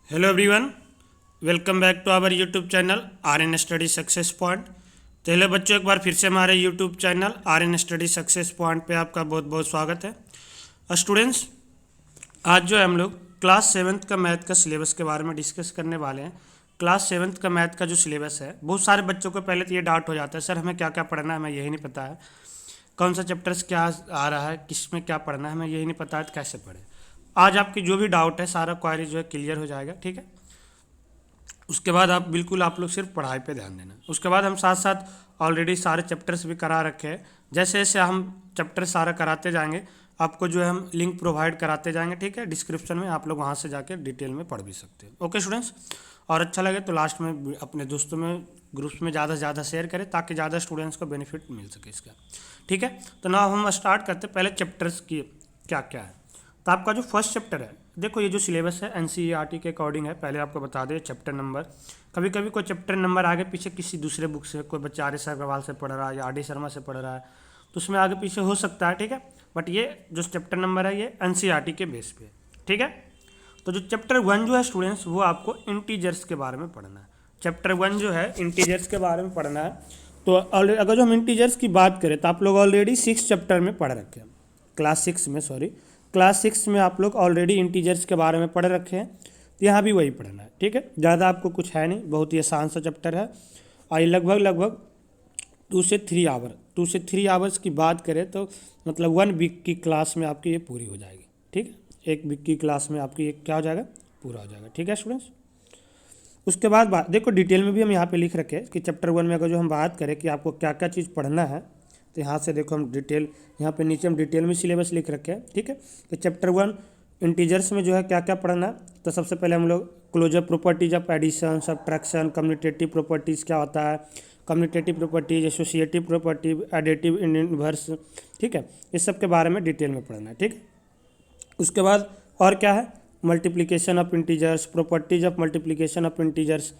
Hello everyone, welcome back to our YouTube channel R N study success point. तो hello बच्चों, एक बार फिर से हमारे YouTube channel R N study success point पे आपका बहुत बहुत स्वागत है। स्टूडेंट्स, आज जो है हम लोग क्लास सेवन्थ का मैथ का सिलेबस के बारे में डिस्कस करने वाले हैं। क्लास सेवन्थ का मैथ का जो सिलेबस है, बहुत सारे बच्चों को पहले तो ये डाउट हो जाता है, सर हमें क्या क्या पढ़ना है, हमें यही नहीं पता है, कौन सा चैप्टर्स क्या आ रहा है, किस में क्या पढ़ना है, हमें यही नहीं पता है, तो कैसे पढ़े। आज आपकी जो भी डाउट है सारा क्वारी जो है क्लियर हो जाएगा, ठीक है। उसके बाद आप लोग सिर्फ पढ़ाई पे ध्यान देना। उसके बाद हम साथ साथ ऑलरेडी सारे चैप्टर्स भी करा रखे हैं। जैसे जैसे हम चैप्टर सारा कराते जाएंगे, आपको जो है हम लिंक प्रोवाइड कराते जाएंगे, ठीक है। डिस्क्रिप्शन में आप लोग वहाँ से जाके डिटेल में पढ़ भी सकते हैं। ओके स्टूडेंट्स, और अच्छा लगे तो लास्ट में अपने दोस्तों में ग्रुप्स में ज़्यादा से ज़्यादा शेयर करें ताकि ज़्यादा स्टूडेंट्स को बेनिफिट मिल सके इसका, ठीक है। तो ना हम स्टार्ट करते पहले चैप्टर्स की क्या क्या है। तो आपका जो फर्स्ट चैप्टर है, देखो ये जो सिलेबस है एनसीईआरटी के अकॉर्डिंग है। पहले आपको बता दें चैप्टर नंबर, कभी कभी कोई चैप्टर नंबर आगे पीछे किसी दूसरे बुक से, कोई बच्चा आर्य अग्रवाल से पढ़ रहा है या आर डी शर्मा से पढ़ रहा है, तो उसमें आगे पीछे हो सकता है, ठीक है। बट ये जो चैप्टर नंबर है ये एनसीईआरटी के बेस पे, ठीक है। तो जो चैप्टर 1 जो है स्टूडेंट्स, वो आपको इंटीजर्स के बारे में पढ़ना है। चैप्टर 1 जो है इंटीजर्स के बारे में पढ़ना है। तो अगर जो हम इंटीजर्स की बात करें तो आप लोग ऑलरेडी 6 चैप्टर में पढ़ रखे हैं, क्लास सिक्स में आप लोग ऑलरेडी इंटीजर्स के बारे में पढ़ रखे हैं। तो यहाँ भी वही पढ़ना है, ठीक है। ज़्यादा आपको कुछ है नहीं, बहुत ही आसान सा चैप्टर है। और ये लगभग 2 से 3 आवर्स की बात करें तो मतलब 1 वीक की क्लास में आपकी ये पूरी हो जाएगी, ठीक है। 1 वीक की क्लास में आपकी ये क्या हो जाएगा, पूरा हो जाएगा, ठीक है स्टूडेंट्स। उसके बाद देखो डिटेल में भी हम यहाँ पे लिख रखे हैं कि चैप्टर 1 में अगर जो हम बात करें कि आपको क्या क्या चीज़ पढ़ना है, तो यहाँ से देखो हम डिटेल, यहाँ पे नीचे हम डिटेल में सिलेबस लिख रखे हैं, ठीक है। तो चैप्टर 1 इंटीजर्स में जो है क्या क्या पढ़ना है, तो सबसे पहले हम लोग closure properties of addition, subtraction, commutative properties क्या होता है, commutative properties, associative property, additive inverse, ठीक है। इस सब के बारे में डिटेल में पढ़ना है, ठीक है। उसके बाद और क्या है, multiplication of integers, properties of multiplication of integers,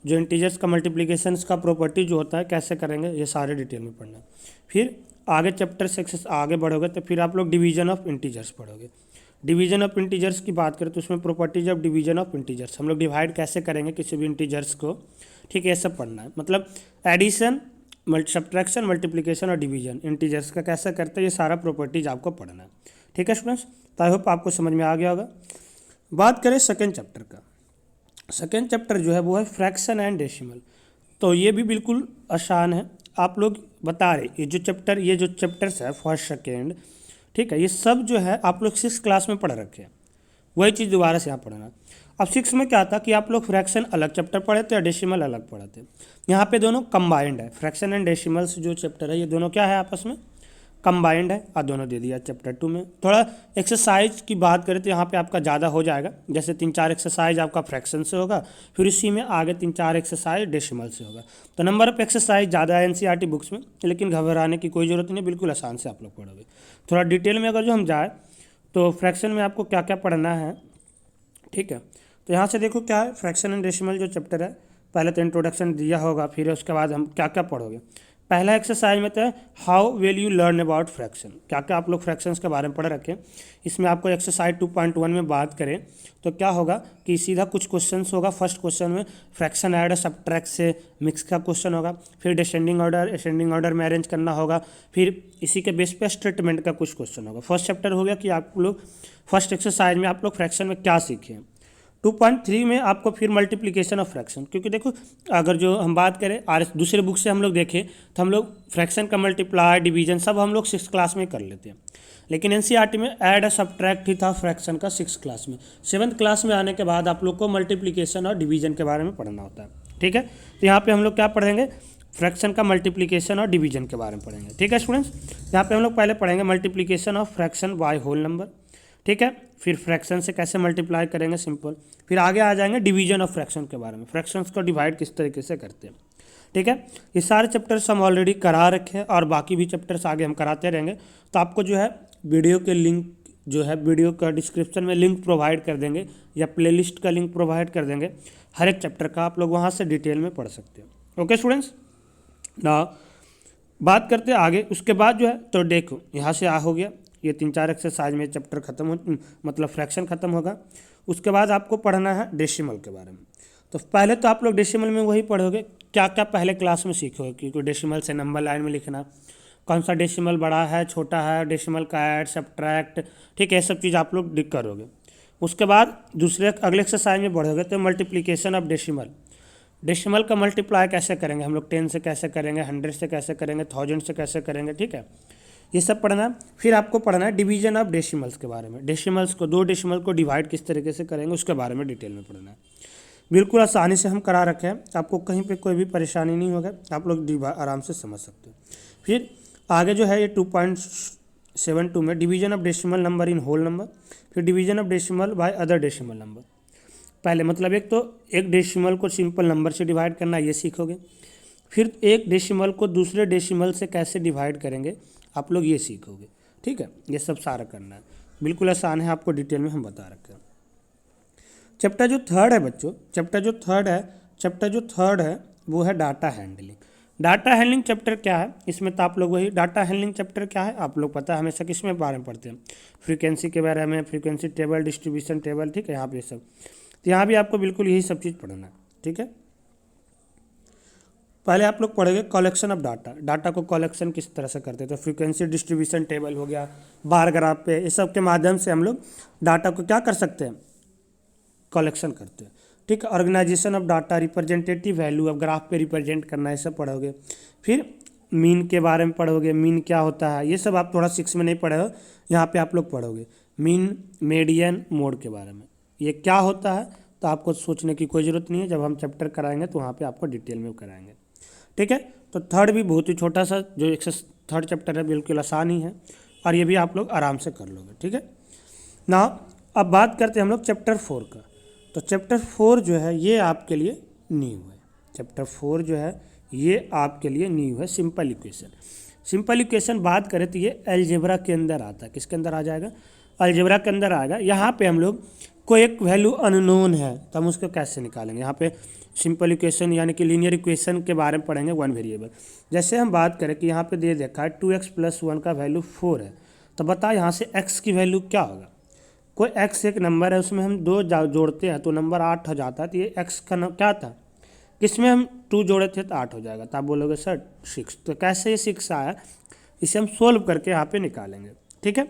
जो इंटीजर्स का मल्टीप्लिकेशन का प्रॉपर्टी जो होता है कैसे करेंगे, ये सारे डिटेल में पढ़ना है। फिर आगे चैप्टर से आगे बढ़ोगे तो फिर आप लोग डिवीजन ऑफ इंटीजर्स पढ़ोगे। डिवीजन ऑफ इंटीजर्स की बात करें तो उसमें properties of division of integers, हम लोग डिवाइड कैसे करेंगे किसी भी इंटीजर्स को, ठीक है। ये सब पढ़ना है, मतलब एडिशन, सब्ट्रैक्शन, मल्टीप्लिकेशन और डिवीजन इंटीजर्स का कैसे करते हैं, ये सारा प्रॉपर्टीज आपको पढ़ना है, ठीक है स्टूडेंट्स। तो आई होप आपको समझ में आ गया होगा। बात करें सेकेंड चैप्टर का, सेकेंड चैप्टर जो है वो है फ्रैक्शन एंड डेसिमल। तो ये भी बिल्कुल आसान है, आप लोग बता रहे ये जो चैप्टर्स है फर्स्ट सेकेंड, ठीक है, ये सब जो है आप लोग 6 क्लास में पढ़ रखे हैं, वही चीज़ दोबारा से यहाँ पढ़ना। अब 6 में क्या था कि आप लोग फ्रैक्शन अलग चैप्टर पढ़े थे और डेसिमल अलग पढ़े थे, यहाँ पे दोनों कंबाइंड है। फ्रैक्शन एंड डेसिमल्स जो चैप्टर है ये दोनों क्या है, आपस में कंबाइंड है, और दोनों दे दिया चैप्टर 2 में। थोड़ा एक्सरसाइज की बात करें तो यहाँ पे आपका ज़्यादा हो जाएगा, जैसे 3-4 एक्सरसाइज आपका फ्रैक्शन से होगा, फिर इसी में आगे 3-4 एक्सरसाइज डेसिमल से होगा। तो नंबर ऑफ एक्सरसाइज ज़्यादा है एनसीईआरटी बुक्स में, लेकिन घबराने की कोई ज़रूरत नहीं, बिल्कुल आसान से आप लोग पढ़ोगे। थोड़ा डिटेल में अगर जो हम जाए तो फ्रैक्शन में आपको क्या क्या पढ़ना है, ठीक है। तो यहाँ से देखो क्या है, फ्रैक्शन एंड डेसिमल जो चैप्टर है, पहले तो इंट्रोडक्शन दिया होगा, फिर उसके बाद हम क्या क्या पढ़ोगे। पहला एक्सरसाइज में तो है how will you learn about fraction, क्या क्या आप लोग फ्रैक्शंस के बारे में पढ़ रखें। इसमें आपको एक्सरसाइज 2.1 में बात करें तो क्या होगा कि सीधा कुछ क्वेश्चंस होगा। फर्स्ट क्वेश्चन में फ्रैक्शन ऐड सब्ट्रैक्ट से मिक्स का क्वेश्चन होगा, फिर डिसेंडिंग ऑर्डर में अरेंज करना होगा, फिर इसी के बेस पे स्टेटमेंट का कुछ क्वेश्चन होगा। फर्स्ट चैप्टर हो गया कि आप लोग फर्स्ट एक्सरसाइज में आप लोग फ्रैक्शन में क्या सीखे। 2.3 में आपको फिर मल्टीप्लिकेशन ऑफ फ्रैक्शन, क्योंकि देखो अगर जो हम बात करें और दूसरे बुक से हम लोग देखें तो हम लोग फ्रैक्शन का मल्टीप्लाई, डिवीजन सब हम लोग 6 क्लास में कर लेते हैं, लेकिन एनसीईआरटी में ऐड और सब्ट्रैक्ट ही था फ्रैक्शन का 6 क्लास में। 7th क्लास में आने के बाद आप लोग को मल्टीप्लिकेशन और डिवीजन के बारे में पढ़ना होता है, ठीक है। तो यहाँ पर हम लोग क्या पढ़ेंगे, फ्रैक्शन का मल्टीप्लिकेशन और डिवीजन के बारे में पढ़ेंगे, ठीक है स्टूडेंट्स। यहाँ पे हम लोग पहले पढ़ेंगे multiplication of fraction by whole number, ठीक है। फिर फ्रैक्शन से कैसे मल्टीप्लाई करेंगे, सिंपल। फिर आगे आ जाएंगे डिवीजन ऑफ फ्रैक्शन के बारे में, फ्रैक्शंस को डिवाइड किस तरीके से करते हैं, ठीक है। ये सारे चैप्टर्स हम ऑलरेडी करा रखे हैं और बाकी भी चैप्टर्स आगे हम कराते रहेंगे। तो आपको जो है वीडियो के लिंक जो है, वीडियो का डिस्क्रिप्शन में लिंक प्रोवाइड कर देंगे या प्लेलिस्ट का लिंक प्रोवाइड कर देंगे, हर एक चैप्टर का आप लोग वहाँ से डिटेल में पढ़ सकते हो। ओके स्टूडेंट्स, ना बात करते हैं आगे। उसके बाद जो है तो देखो यहाँ से हो गया, ये 3-4 एक्सरसाइज में चैप्टर खत्म हो, मतलब फ्रैक्शन खत्म होगा। उसके बाद आपको पढ़ना है डेसिमल के बारे में। तो पहले तो आप लोग डेसिमल में वही पढ़ोगे क्या क्या पहले क्लास में सीखोगे, क्योंकि डेसिमल से नंबर लाइन में लिखना, कौन सा डेसिमल बड़ा है छोटा है, डेसिमल का ऐड सब्ट्रैक्ट, ठीक है, ये सब चीज़ आप लोग करोगे। उसके बाद दूसरे अगले एक्सरसाइज में बढ़ोगे तो मल्टीप्लिकेशन ऑफ डेसिमल, डेसिमल का मल्टीप्लाई कैसे करेंगे हम लोग, 10 से कैसे करेंगे, 100 से कैसे करेंगे, 1000 से कैसे करेंगे, ठीक है, ये सब पढ़ना है। फिर आपको पढ़ना है डिवीजन ऑफ डेसिमल्स के बारे में, डेसिमल्स को, दो डेसिमल को डिवाइड किस तरीके से करेंगे उसके बारे में डिटेल में पढ़ना है। बिल्कुल आसानी से हम करा रखे हैं, आपको कहीं पे कोई भी परेशानी नहीं होगा, आप लोग आराम से समझ सकते हो। फिर आगे जो है ये 2.72 में division of decimal number in whole number, फिर division of decimal by other decimal number. पहले मतलब एक तो एक डेसिमल को सिंपल नंबर से डिवाइड करना, ये सीखोगे। फिर एक डेसिमल को दूसरे डेसिमल से कैसे डिवाइड करेंगे आप लोग, ये सीखोगे, ठीक है, ये सब सारा करना है, बिल्कुल आसान है, आपको डिटेल में हम बता रखे हैं। चैप्टर जो थर्ड है बच्चों, चैप्टर जो थर्ड है वो है data handling. Data handling chapter क्या है, इसमें तो आप लोग वही डाटा हैंडलिंग चैप्टर क्या है आप लोग पता है, हमेशा किस में बारे में पढ़ते हैं, फ्रीक्वेंसी के बारे में, फ्रीक्वेंसी टेबल, डिस्ट्रीब्यूशन टेबल, ठीक है, यहाँ पे सब, तो यहाँ भी आपको बिल्कुल यही सब चीज़ पढ़ना है, ठीक है। पहले आप लोग पढ़ेंगे कलेक्शन ऑफ डाटा, डाटा को कलेक्शन किस तरह से करते हैं, तो फ्रीक्वेंसी डिस्ट्रीब्यूशन टेबल हो गया, बार ग्राफ पे, इस सब के माध्यम से हम लोग डाटा को क्या कर सकते हैं, कलेक्शन करते हैं, ठीक है। Organisation of data, representative value, अब ग्राफ पे रिप्रेजेंट करना, ये सब पढ़ोगे। फिर मीन के बारे में पढ़ोगे, मीन क्या होता है, ये सब आप थोड़ा 6 में नहीं पढ़े हो, यहाँ पे आप लोग पढ़ोगे मीन, मीडियन, मोड के बारे में, ये क्या होता है तो आपको सोचने की कोई ज़रूरत नहीं है, जब हम चैप्टर कराएंगे तो वहाँ पे आपको डिटेल में कराएंगे, ठीक है। तो थर्ड भी बहुत ही छोटा सा जो थर्ड चैप्टर है बिल्कुल आसान ही है, और ये भी आप लोग आराम से कर लोगे, ठीक है ना। अब बात करते हैं हम लोग चैप्टर 4 का। तो चैप्टर 4 जो है ये आपके लिए न्यू है, चैप्टर 4 जो है ये आपके लिए न्यू है, सिंपल इक्वेशन। सिंपल इक्वेशन बात करें तो ये अलजेब्रा के अंदर आता है, किसके अंदर आ जाएगा, अलजेब्रा के अंदर आएगा। यहाँ पे हम लोग कोई एक वैल्यू अननोन है तो हम उसको कैसे निकालेंगे, यहाँ पे सिंपल इक्वेशन यानी कि लीनियर इक्वेशन के बारे में पढ़ेंगे, वन वेरिएबल। जैसे हम बात करें कि यहाँ पे दे देखा है 2x + 1 का वैल्यू 4 है, तो बता यहाँ से x की वैल्यू क्या होगा, कोई x एक नंबर है उसमें हम 2 जोड़ते हैं तो नंबर 8 हो जाता है, तो ये x का क्या था, किसमें हम 2 जोड़े थे तो 8 हो जाएगा, तो आप बोलोगे सर 6, तो कैसे ये 6 आया, इसे हम सोल्व करके यहाँ पे निकालेंगे, ठीक है।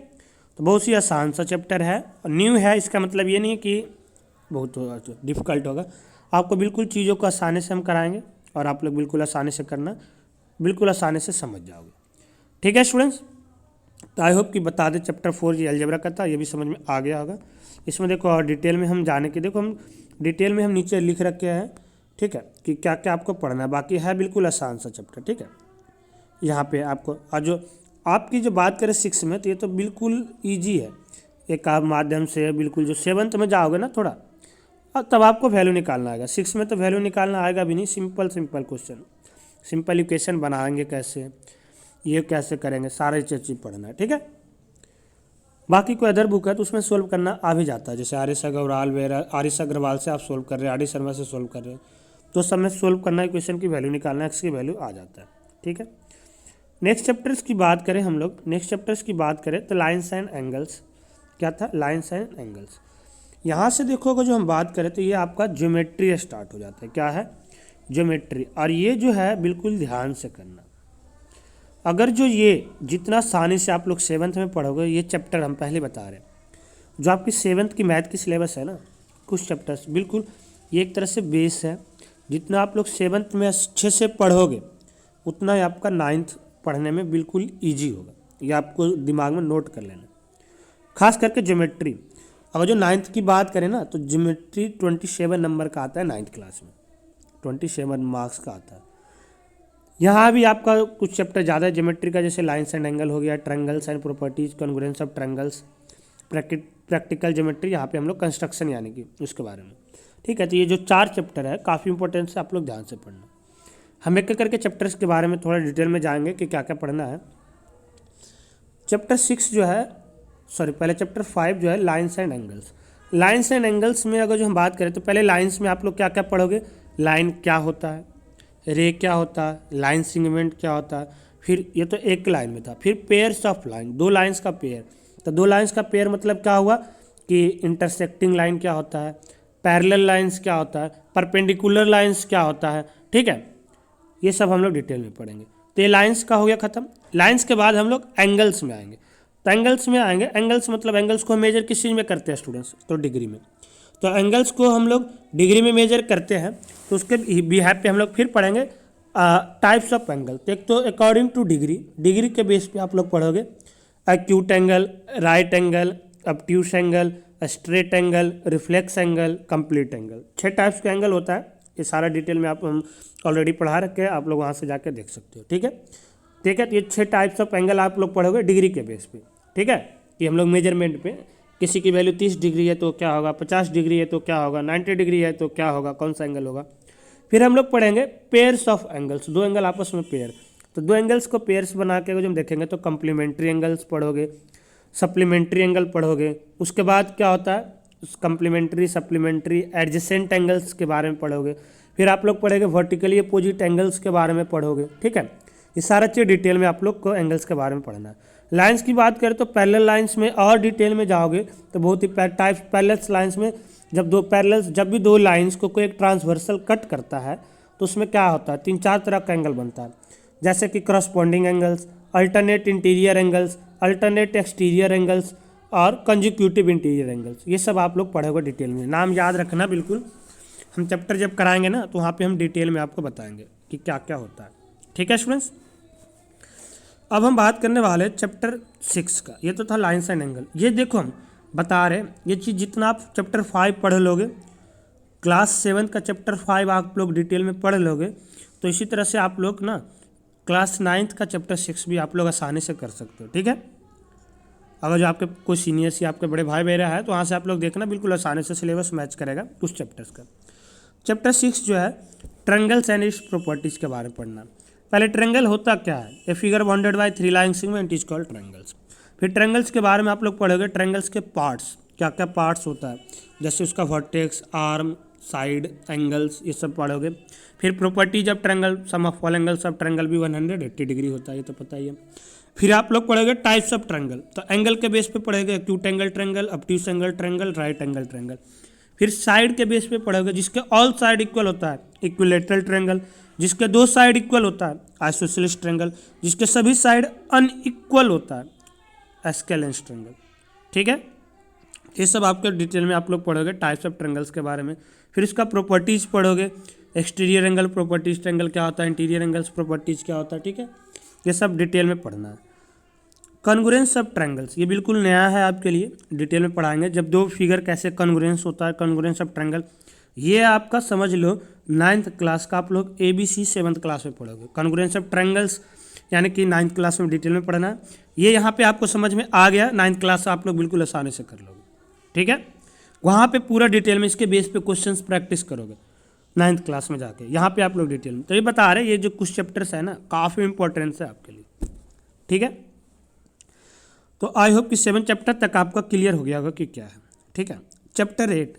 तो बहुत ही आसान सा चैप्टर है, न्यू है, इसका मतलब ये नहीं कि बहुत डिफ़िकल्ट होगा, आपको बिल्कुल चीज़ों को आसानी से हम कराएंगे और आप लोग बिल्कुल आसानी से करना, बिल्कुल आसानी से समझ जाओगे, ठीक है स्टूडेंट्स। तो आई होप कि बता दें चैप्टर 4 ये अलजेब्रा का था, ये भी समझ में आ गया होगा। इसमें देखो और डिटेल में हम जाने की, देखो हम डिटेल में हम नीचे लिख रखे हैं, ठीक है, कि क्या क्या आपको पढ़ना है, बाकी है बिल्कुल आसान सा चैप्टर, ठीक है। यहाँ पे आपको और जो आपकी जो बात करें 6 में तो ये तो बिल्कुल ईजी है, एक आप माध्यम से बिल्कुल जो 7th में जाओगे ना थोड़ा, तब आपको वैल्यू निकालना आएगा, 6 में तो वैल्यू निकालना आएगा भी नहीं, सिंपल क्वेश्चन, सिंपल इक्वेशन बनाएंगे कैसे, ये कैसे करेंगे, सारे चीज़ पढ़ना है, ठीक है। बाकी कोई अदर बुक है तो उसमें सोल्व करना आ भी जाता है, जैसे आर एस अग्रवाल से आप सोल्व कर रहे हैं, आर डी शर्मा से सोल्व कर रहे हैं, तो सब में सोल्व करना, इक्वेशन की वैल्यू निकालना, एक्स की वैल्यू आ जाता है, ठीक है। नेक्स्ट चैप्टर्स की बात करें हम लोग, नेक्स्ट चैप्टर्स की बात करें तो लाइन्स एंड एंगल्स, क्या था, लाइन्स एंड एंगल्स। यहाँ से देखोगे जो हम बात करें तो ये आपका ज्योमेट्री स्टार्ट हो जाता है, क्या है, ज्योमेट्री, और ये जो है बिल्कुल ध्यान से करना। अगर जो ये जितना आसानी से आप लोग 7th में पढ़ोगे, ये चैप्टर हम पहले बता रहे हैं, जो आपकी 7th की मैथ की सिलेबस है ना, कुछ चैप्टर्स बिल्कुल ये एक तरह से बेस है, जितना आप लोग 7th में अच्छे से पढ़ोगे उतना ही आपका 9th पढ़ने में बिल्कुल ईजी होगा, ये आपको दिमाग में नोट कर लेना। खास करके ज्योमेट्री, अगर जो 9th की बात करें ना तो ज्योमेट्री 27 नंबर का आता है 9th क्लास में, 27 मार्क्स का आता है। यहाँ भी आपका कुछ चैप्टर ज़्यादा है ज्योमेट्री का, जैसे लाइन्स एंड एंगल हो गया, triangles and properties, congruence of triangles, practical geometry, यहाँ पे हम लोग कंस्ट्रक्शन यानी कि उसके बारे में, ठीक है। तो ये जो 4 चैप्टर है काफ़ी इंपॉर्टेंट है, आप लोग ध्यान से पढ़ना। हम एक करके चैप्टर्स के बारे में थोड़ा डिटेल में जाएंगे कि क्या क्या पढ़ना है। चैप्टर 6 जो है, सॉरी पहले चैप्टर 5 जो है lines and angles. Lines and angles में अगर जो हम बात करें तो पहले लाइन्स में आप लोग क्या क्या पढ़ोगे, लाइन क्या होता है, रे क्या होता है, लाइन सेगमेंट क्या होता है, फिर ये तो एक लाइन में था, फिर पेयर्स ऑफ लाइन, 2 लाइन्स का पेयर, तो 2 लाइन्स का पेयर मतलब क्या हुआ, कि इंटरसेक्टिंग लाइन क्या होता है, पैरेलल लाइंस क्या होता है, परपेंडिकुलर लाइंस क्या होता है, ठीक है, ये सब हम लोग डिटेल में पढ़ेंगे। तो ये लाइंस का हो गया खत्म। लाइंस के बाद हम लोग एंगल्स में आएंगे। तो एंगल्स में आएंगे, एंगल्स मतलब एंगल्स को मेजर किस चीज़ में करते हैं स्टूडेंट्स, तो डिग्री में। तो एंगल्स को हम लोग डिग्री में मेजर करते हैं, तो उसके बिहाफ पे हम लोग फिर पढ़ेंगे टाइप्स ऑफ एंगल। तो एक तो अकॉर्डिंग टू डिग्री, डिग्री के बेस पे आप लोग पढ़ोगे acute angle, right angle, obtuse angle, straight angle, reflex angle, complete angle. 6 types का एंगल होता है। ये सारा डिटेल में आप हम ऑलरेडी पढ़ा रखे हैं, आप लोग वहाँ से जाके देख सकते हो, ठीक है। ठीक है, तो ये 6 टाइप्स ऑफ एंगल आप लोग पढ़ोगे डिग्री के बेस पे, ठीक है। कि हम लोग मेजरमेंट पे किसी की वैल्यू 30 डिग्री है तो क्या होगा, 50 डिग्री है तो क्या होगा, 90 डिग्री है तो क्या होगा, कौन सा एंगल होगा। फिर हम लोग पढ़ेंगे पेयर्स ऑफ एंगल्स, 2 एंगल आपस में पेयर। तो 2 एंगल्स को पेयर्स बना के जब हम देखेंगे तो कम्प्लीमेंट्री एंगल्स पढ़ोगे, सप्लीमेंट्री एंगल पढ़ोगे। उसके बाद क्या होता है, कम्प्लीमेंट्री, सप्लीमेंट्री, एडजेसेंट एंगल्स के बारे में पढ़ोगे। फिर आप लोग पढ़ेंगे वर्टिकली अपोजिट एंगल्स के बारे में पढ़ोगे, ठीक है। ये सारा चीज़ डिटेल में आप लोग को एंगल्स के बारे में पढ़ना है। लाइंस की बात करें तो पैरेलल लाइंस में और डिटेल में जाओगे तो बहुत ही टाइप्स पैरेलल लाइंस में जब भी 2 लाइंस को कोई एक ट्रांसवर्सल कट करता है तो उसमें क्या होता है, 3-4 तरह का एंगल बनता है, जैसे कि corresponding angles, alternate interior angles, alternate exterior angles और कंजिक्यूटिव इंटीरियर एंगल्स। ये सब आप लोग पढ़ोगे डिटेल में, नाम याद रखना बिल्कुल। हम चैप्टर जब कराएंगे ना तो वहाँ पे हम डिटेल में आपको बताएंगे कि क्या क्या होता है, ठीक है स्टूडेंट्स। अब हम बात करने वाले हैं चैप्टर 6 का। ये तो था लाइंस एंड एंगल। ये देखो हम बता रहे हैं ये चीज़ जितना आप चैप्टर 5 पढ़ लोगे, क्लास 7 का चैप्टर 5 आप लोग डिटेल में पढ़ लोगे, तो इसी तरह से आप लोग ना क्लास 9 का चैप्टर 6 भी आप लोग आसानी से कर सकते हो, ठीक है। अगर जो आपके कोई सीनियर्स या आपके बड़े भाई बहरा है तो वहाँ से आप लोग देखना, बिल्कुल आसानी से सिलेबस मैच करेगा उस चैप्टर्स का। चैप्टर 6 जो है ट्रायंगल्स एंड इट्स प्रॉपर्टीज़ के बारे में पढ़ना। पहले ट्रायंगल होता क्या है, a figure bounded by 3 line segment is called triangles. फिर ट्रायंगल्स के बारे में आप लोग पढ़ोगे, ट्रायंगल्स के पार्ट्स, क्या क्या पार्ट्स होता है, जैसे उसका वर्टेक्स, आर्म, साइड, एंगल्स, ये सब पढ़ोगे। फिर properties of triangle, sum of all angles of triangle भी 180 डिग्री होता है, ये तो पता ही है। फिर आप लोग पढ़ोगे टाइप्स ऑफ ट्रायंगल, तो एंगल के बेस पे पढ़ोगे acute angle triangle, obtuse angle triangle, right angle triangle. फिर साइड के बेस पे पढ़ोगे जिसके ऑल साइड इक्वल होता है इक्विलेटरल ट्रायंगल, जिसके 2 साइड इक्वल होता है आइसोसेलेस ट्रायंगल, जिसके सभी साइड अनइक्वल होता है एस्केलेंस ट्रायंगल, ठीक है। ये सब आपके डिटेल में आप लोग पढ़ोगे टाइप्स ऑफ ट्रायंगल्स के बारे में। फिर इसका प्रॉपर्टीज पढ़ोगे, एक्सटीरियर एंगल प्रॉपर्टीज, ट्रायंगल क्या होता है, इंटीरियर एंगल्स प्रॉपर्टीज क्या होता है, ठीक है। ये सब डिटेल में पढ़ना है। कॉन्ग्रुएंस ऑफ ट्रायंगल्स, ये बिल्कुल नया है आपके लिए, डिटेल में पढ़ाएंगे। जब 2 फिगर कैसे कॉन्ग्रुएंस होता है, कॉन्ग्रुएंस ऑफ ट्रायंगल, ये आपका समझ लो 9th क्लास का आप लोग ABC 7th क्लास में पढ़ोगे। कॉन्ग्रुएंस ऑफ ट्रायंगल्स यानी कि 9th क्लास में डिटेल में पढ़ना है। ये यहाँ पे आपको समझ में आ गया, 9th क्लास आप लोग बिल्कुल आसानी से कर लोगे, ठीक है। वहाँ पे पूरा डिटेल में इसके बेस पे क्वेश्चंस प्रैक्टिस करोगे 9th क्लास में जाके, यहाँ पे आप लोग डिटेल में। तो ये बता रहे ये जो कुछ चैप्टर्स है ना काफ़ी इंपॉर्टेंस है आपके लिए, ठीक है। तो आई होप कि 7 चैप्टर तक आपका क्लियर हो गया होगा कि क्या है, ठीक है। Chapter 8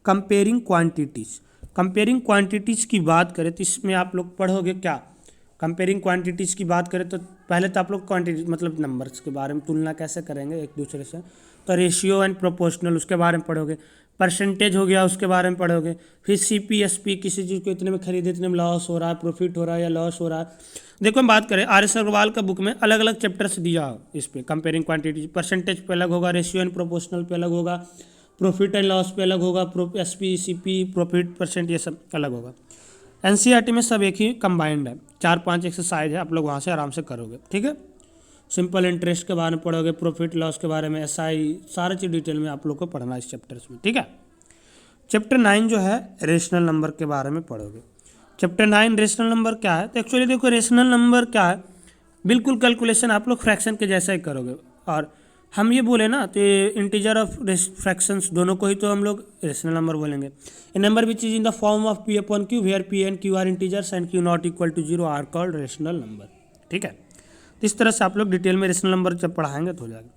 comparing quantities. Comparing quantities की बात करें तो इसमें आप लोग पढ़ोगे क्या, कंपेयरिंग क्वांटिटीज़ की बात करें तो पहले तो आप लोग क्वांटिटी मतलब नंबर्स के बारे में तुलना कैसे करेंगे एक दूसरे से, तो रेशियो एंड प्रोपोर्शनल उसके बारे में पढ़ोगे। परसेंटेज हो गया उसके बारे में पढ़ोगे। फिर CP/SP, किसी चीज़ को इतने में खरीदे इतने में लॉस हो रहा है, प्रॉफिट हो रहा है या लॉस हो रहा है। देखो हम बात करें RS अग्रवाल का बुक में अलग अलग चैप्टर्स दिया हो इस पर कंपेयरिंग क्वांटिटी। परसेंटेज पे अलग होगा, रेशियो एंड प्रोपोर्शनल पे अलग होगा, प्रॉफिट एंड लॉस पे अलग होगा, SP CP प्रॉफिट परसेंट ये सब अलग होगा। NCERT में सब एक ही कंबाइंड है, 4-5 एक्सरसाइज है, आप लोग वहाँ से आराम से करोगे, ठीक है। सिंपल इंटरेस्ट के बारे में पढ़ोगे, प्रॉफिट लॉस के बारे में, SI सारा चीज़ डिटेल में आप लोग को पढ़ना है इस चैप्टर्स में, ठीक है। चैप्टर 9 जो है रेशनल नंबर के बारे में पढ़ोगे। चैप्टर 9 रेशनल नंबर क्या है, तो एक्चुअली देखो रेशनल नंबर क्या है, बिल्कुल कैलकुलेशन आप लोग फ्रैक्शन के जैसा ही करोगे। और हम ये बोले ना तो इंटीजर और फ्रैक्शंस दोनों को ही तो हम लोग रेशनल नंबर बोलेंगे। A number which is in the form of P/Q where P and Q are integers and Q not equal to 0 are called rational number, ठीक है। तो इस तरह से आप लोग डिटेल में रेशनल नंबर जब पढ़ाएंगे तो हो जाएगा।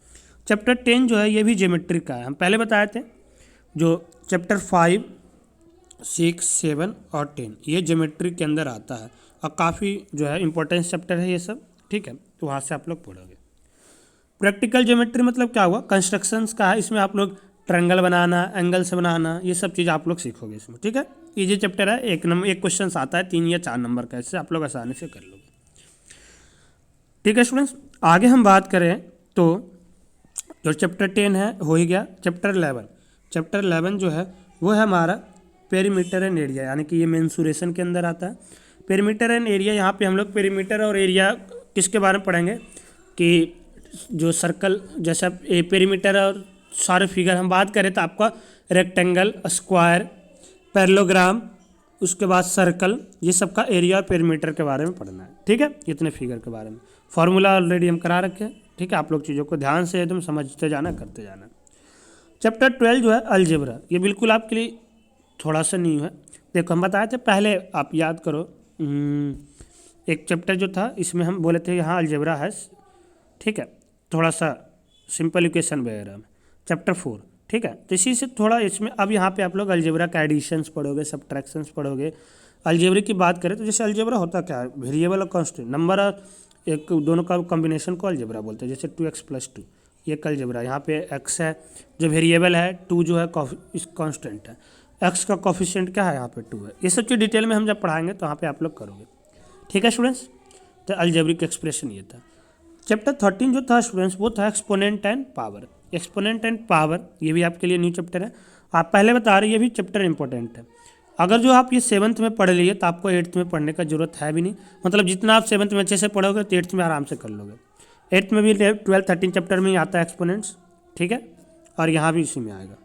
चैप्टर 10 जो है ये भी ज्योमेट्री का है, हम पहले बताए थे। जो चैप्टर 5, 6, 7 और 10 ये ज्योमेट्री के अंदर आता है और काफ़ी जो है इंपॉर्टेंस चैप्टर है ये सब, ठीक है। तो वहाँ से आप लोग पढ़ोगे। प्रैक्टिकल ज्योमेट्री मतलब क्या हुआ, कंस्ट्रक्शंस का है, इसमें आप लोग ट्रायंगल बनाना, एंगल से बनाना, ये सब चीज़ आप लोग सीखोगे इसमें, ठीक है। ये जो चैप्टर है एक क्वेश्चन आता है 3 या 4 नंबर का, इससे आप लोग आसानी से कर लोगे, ठीक है स्टूडेंट्स। आगे हम बात करें तो जो चैप्टर 10 है हो ही गया। चैप्टर 11 जो है वो है हमारा पेरीमीटर एंड एरिया, यानी कि ये मेंसुरेशन के अंदर आता है। पेरीमीटर एंड एरिया, यहाँ पे हम लोग पेरीमीटर और एरिया किसके बारे में पढ़ेंगे कि जो सर्कल जैसा पेरीमीटर और सारे फिगर हम बात करें तो आपका रेक्टेंगल, स्क्वायर, पैरेललोग्राम, उसके बाद सर्कल, ये सब का एरिया और पेरीमीटर के बारे में पढ़ना है, ठीक है। इतने फिगर के बारे में फॉर्मूला ऑलरेडी हम करा रखे हैं, ठीक है। आप लोग चीज़ों को ध्यान से एकदम समझते जाना, करते जाना। चैप्टर 12 जो है अलजेब्रा, ये बिल्कुल आपके लिए थोड़ा सा न्यू है। देखो हम बताए थे पहले, आप याद करो, एक चैप्टर जो था इसमें हम बोले थे यहाँ अलजेब्रा है, ठीक है, थोड़ा सा सिंपल इक्वेशन वगैरह में। चैप्टर 4, ठीक है, तो इसी से थोड़ा इसमें अब यहाँ पे आप लोग अलजेब्रा का एडिशंस पढ़ोगे, सब्ट्रैक्शंस पढ़ोगे। अलजेब्रा की बात करें तो जैसे अलजेब्रा होता क्या है, वेरिएबल और कांस्टेंट नंबर और एक दोनों का कॉम्बिनेशन को अलजेब्रा बोलते हैं। जैसे 2x+2 ये अलजेब्रा, यहाँ पे x है जो वेरिएबल है, 2 जो है कांस्टेंट है, x का कोफिशिएंट क्या है यहाँ पे 2 है। ये सब चीज़ डिटेल में हम जब पढ़ाएंगे तो यहाँ पे आप लोग करोगे, ठीक है स्टूडेंट्स। तो अलजेब्रिक एक्सप्रेशन ये था। चैप्टर 13 जो था स्टूडेंट्स वो था exponent and power. Exponent and power ये भी आपके लिए न्यू चैप्टर है, आप पहले बता रहे, ये भी चैप्टर इंपॉर्टेंट है। अगर जो आप ये 7th में पढ़ लिए तो आपको 8th में पढ़ने का जरूरत है भी नहीं, मतलब जितना आप 7th में अच्छे से पढ़ोगे तो 8th में आराम से कर लोगे। 8th में भी 12, 13 चैप्टर में ही आता है एक्सपोनेंट्स, ठीक है, और यहाँ भी इसी में आएगा।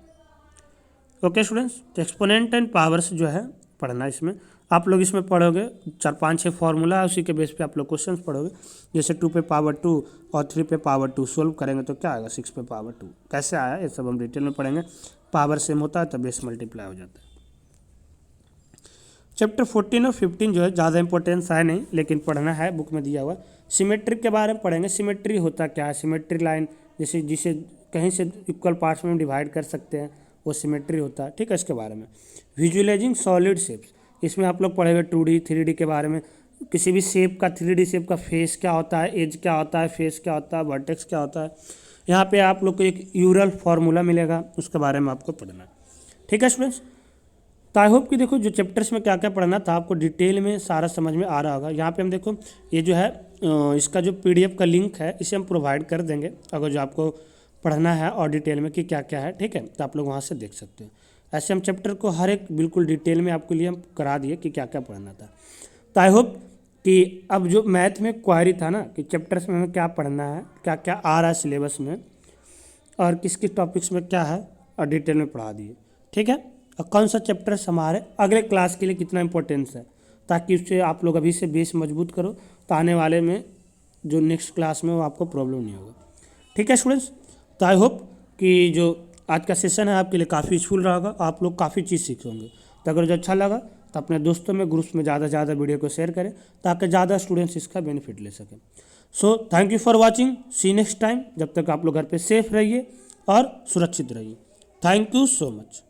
ओके स्टूडेंट्स, तो एक्सपोनेंट एंड पावर्स जो है पढ़ना, इसमें आप लोग इसमें पढ़ोगे 4-5-6 फार्मूला है, उसी के बेस पे आप लोग क्वेश्चंस पढ़ोगे। जैसे 2 पे पावर 2 और 3 पे पावर 2 सोल्व करेंगे तो क्या आएगा, 6 पे पावर 2 कैसे आया, ये सब हम डिटेल में पढ़ेंगे। पावर सेम होता है तो बेस मल्टीप्लाई हो जाता है। चैप्टर 14 और 15 जो है ज़्यादा इंपॉर्टेंस है नहीं, लेकिन पढ़ना है, बुक में दिया हुआ। सिमेट्रिक के बारे में पढ़ेंगे। सिमेट्री होता क्या है, सिमेट्री लाइन जैसे जिसे कहीं से इक्वल पार्ट्स में हम डिवाइड कर सकते हैं, वो सिमेट्री होता है, ठीक है। इसके बारे में विजुअलाइजिंग सॉलिड शेप्स, इसमें आप लोग पढ़ेंगे 2D 3D के बारे में। किसी भी शेप का 3D शेप का फेस क्या होता है, एज क्या होता है, फेस क्या होता है, वर्टेक्स क्या होता है। यहाँ पे आप लोग को एक यूरल फार्मूला मिलेगा, उसके बारे में आपको पढ़ना है, ठीक है स्टूडेंट्स। तो आई होप कि देखो जो चैप्टर्स में क्या क्या पढ़ना था आपको डिटेल में सारा समझ में आ रहा होगा। यहाँ पे हम देखो ये जो है इसका जो PDF का लिंक है इसे हम प्रोवाइड कर देंगे, अगर जो आपको पढ़ना है और डिटेल में कि क्या क्या है, ठीक है, तो आप लोग वहाँ से देख सकते हो। ऐसे हम चैप्टर को हर एक बिल्कुल डिटेल में आपके लिए हम करा दिए कि क्या क्या पढ़ना था। तो आई होप कि अब जो मैथ में क्वारी था ना कि चैप्टर्स में हमें क्या पढ़ना है, क्या क्या आ रहा है सिलेबस में और किस किस टॉपिक्स में क्या है, और डिटेल में पढ़ा दिए, ठीक है। और कौन सा चैप्टर्स हमारे अगले क्लास के लिए कितना इंपॉर्टेंस है, ताकि उससे आप लोग अभी से बेस मजबूत करो, तो आने वाले में जो नेक्स्ट क्लास में वो आपको प्रॉब्लम नहीं होगा, ठीक है स्टूडेंट्स। तो आई होप कि जो आज का सेशन है आपके लिए काफ़ी यूजफुल रहा होगा, आप लोग काफ़ी चीज़ सीखे होंगे। तो अगर जो अच्छा लगा तो अपने दोस्तों में, ग्रुप्स में ज़्यादा से ज़्यादा वीडियो को शेयर करें ताकि ज़्यादा स्टूडेंट्स इसका बेनिफिट ले सकें। So thank you for watching, see next time. जब तक आप लोग घर पे सेफ रहिए और सुरक्षित रहिए। Thank you so much.